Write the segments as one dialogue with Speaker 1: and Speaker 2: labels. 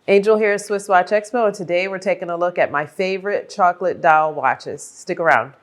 Speaker 1: Angel here at SwissWatchExpo, and today we're taking a look at my favorite chocolate dial watches. Stick around.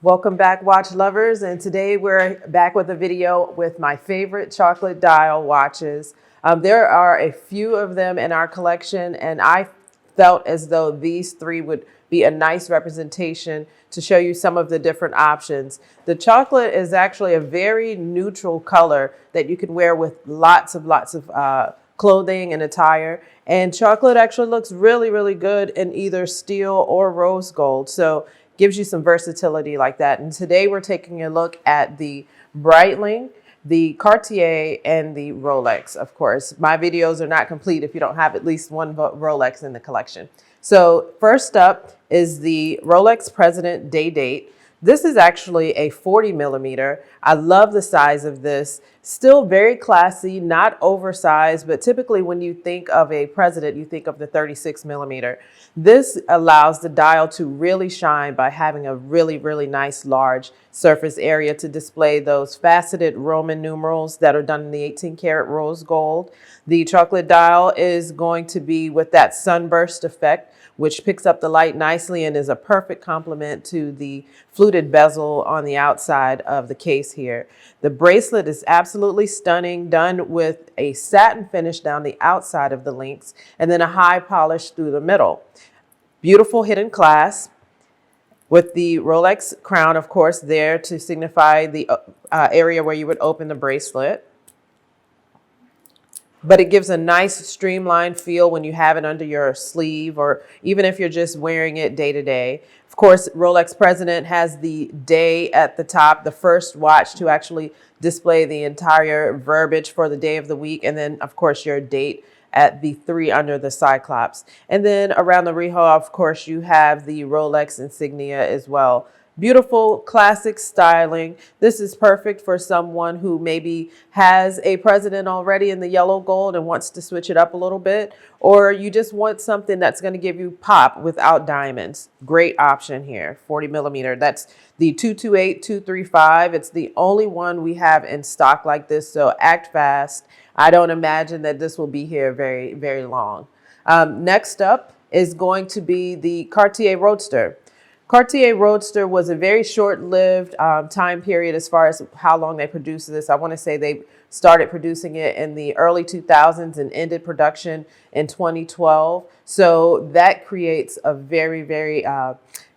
Speaker 1: Welcome back, watch lovers, and today we're back with a video with my favorite chocolate dial watches. There are a few of them in our collection, and I felt as though these three would be a nice representation to show you some of the different options. The chocolate is actually a very neutral color that you can wear with lots of clothing and attire. And chocolate actually looks really, really good in either steel or rose gold. So gives you some versatility like that. And today we're taking a look at the Breitling, the Cartier, and the Rolex, of course. My videos are not complete if you don't have at least one Rolex in the collection. So first up is the Rolex President Day Date. This is actually a 40 millimeter. I love the size of this. Still very classy, not oversized, but typically when you think of a president, you think of the 36 millimeter. This allows the dial to really shine by having a really, really nice large surface area to display those faceted Roman numerals that are done in the 18 karat rose gold. The chocolate dial is going to be with that sunburst effect, which picks up the light nicely and is a perfect complement to the fluted bezel on the outside of the case here. The bracelet is absolutely stunning, done with a satin finish down the outside of the links and then a high polish through the middle. Beautiful hidden clasp with the Rolex crown, of course, there to signify the area where you would open the bracelet. But it gives a nice streamlined feel when you have it under your sleeve or even if you're just wearing it day to day. Of course, Rolex President has the day at the top, the first watch to actually display the entire verbiage for the day of the week. And then, of course, your date at the 3 under the Cyclops. And then around the rehaul, of course, you have the Rolex insignia as well. Beautiful classic styling. This is perfect for someone who maybe has a president already in the yellow gold and wants to switch it up a little bit, or you just want something that's going to give you pop without diamonds. Great option here. 40 millimeter. That's the 228235. It's the only one we have in stock like this, so act fast. I don't imagine that this will be here very, very long. Next up is going to be the Cartier Roadster. Cartier Roadster was a very short-lived time period as far as how long they produced this. I want to say they started producing it in the early 2000s and ended production in 2012. So that creates a very, very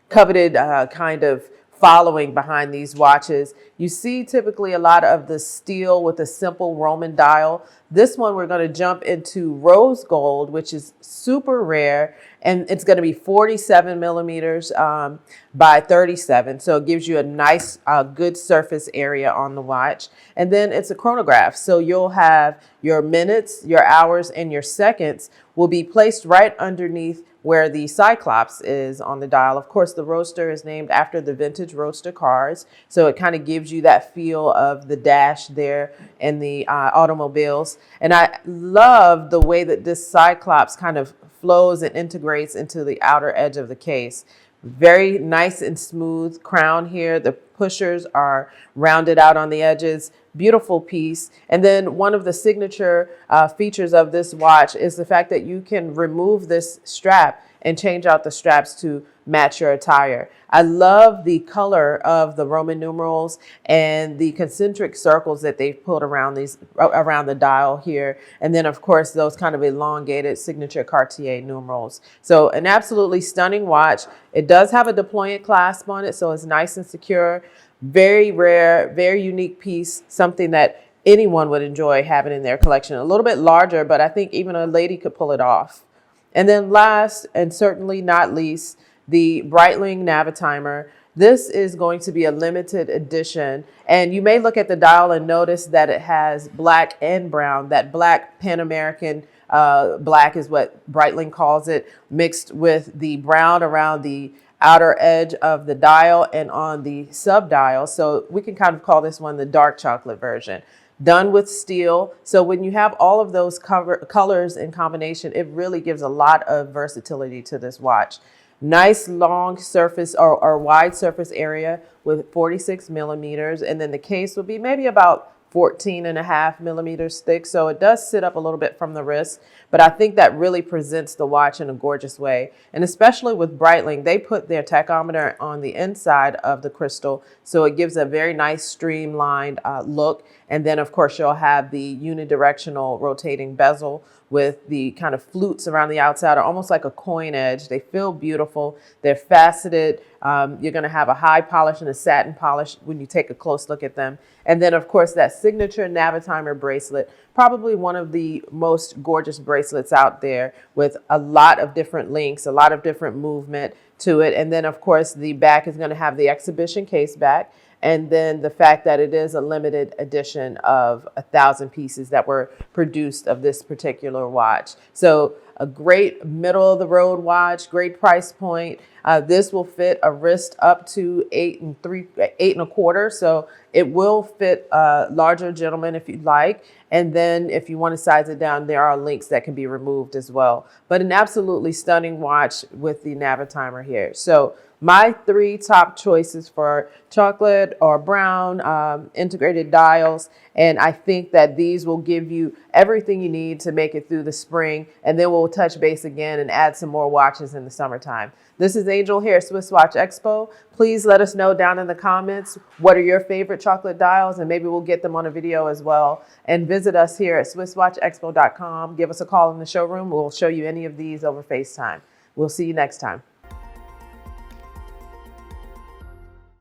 Speaker 1: coveted kind of following behind these watches. You see typically a lot of the steel with a simple Roman dial. This one we're going to jump into rose gold, which is super rare, and it's going to be 47 millimeters by 37. So it gives you a nice, good surface area on the watch. And then it's a chronograph. So you'll have your minutes, your hours, and your seconds will be placed right underneath where the Cyclops is on the dial. Of course, the Roadster is named after the vintage Roadster cars. So it kind of gives you that feel of the dash there in the automobiles. And I love the way that this Cyclops kind of flows and integrates into the outer edge of the case. Very nice and smooth crown here. The pushers are rounded out on the edges. Beautiful piece. And then one of the signature features of this watch is the fact that you can remove this strap and change out the straps to match your attire. I love the color of the Roman numerals and the concentric circles that they've put around the dial here. And then of course, those kind of elongated signature Cartier numerals. So an absolutely stunning watch. It does have a deployant clasp on it, so it's nice and secure. Very rare, very unique piece, something that anyone would enjoy having in their collection. A little bit larger, but I think even a lady could pull it off. And then last, and certainly not least, the Breitling Navitimer. This is going to be a limited edition. And you may look at the dial and notice that it has black and brown. That black Pan-American black is what Breitling calls it, mixed with the brown around the outer edge of the dial and on the sub dial. So we can kind of call this one the dark chocolate version. done with steel. So when you have all of those colors in combination, it really gives a lot of versatility to this watch. Nice long surface or wide surface area with 46 millimeters. And then the case will be maybe about 14.5 millimeters thick. So it does sit up a little bit from the wrist, but I think that really presents the watch in a gorgeous way. And especially with Breitling, they put their tachometer on the inside of the crystal. So it gives a very nice streamlined look. And then of course you'll have the unidirectional rotating bezel with the kind of flutes around the outside, or almost like a coin edge. They feel beautiful. They're faceted. You're going to have a high polish and a satin polish when you take a close look at them. And then, of course, that signature Navitimer bracelet, probably one of the most gorgeous bracelets out there, with a lot of different links, a lot of different movement to it. And then, of course, the back is going to have the exhibition case back. And then the fact that it is a limited edition of 1,000 pieces that were produced of this particular watch. So a great middle of the road watch, great price point. This will fit a wrist up to 8 1/4. So it will fit a larger gentleman if you'd like. And then if you want to size it down, there are links that can be removed as well. But an absolutely stunning watch with the Navitimer here. So my 3 top choices for chocolate or brown integrated dials. And I think that these will give you everything you need to make it through the spring. And then we'll touch base again and add some more watches in the summertime. This is Angel here at Swiss Watch Expo. Please let us know down in the comments, what are your favorite chocolate dials? And maybe we'll get them on a video as well. And visit us here at SwissWatchExpo.com. Give us a call in the showroom. We'll show you any of these over FaceTime. We'll see you next time.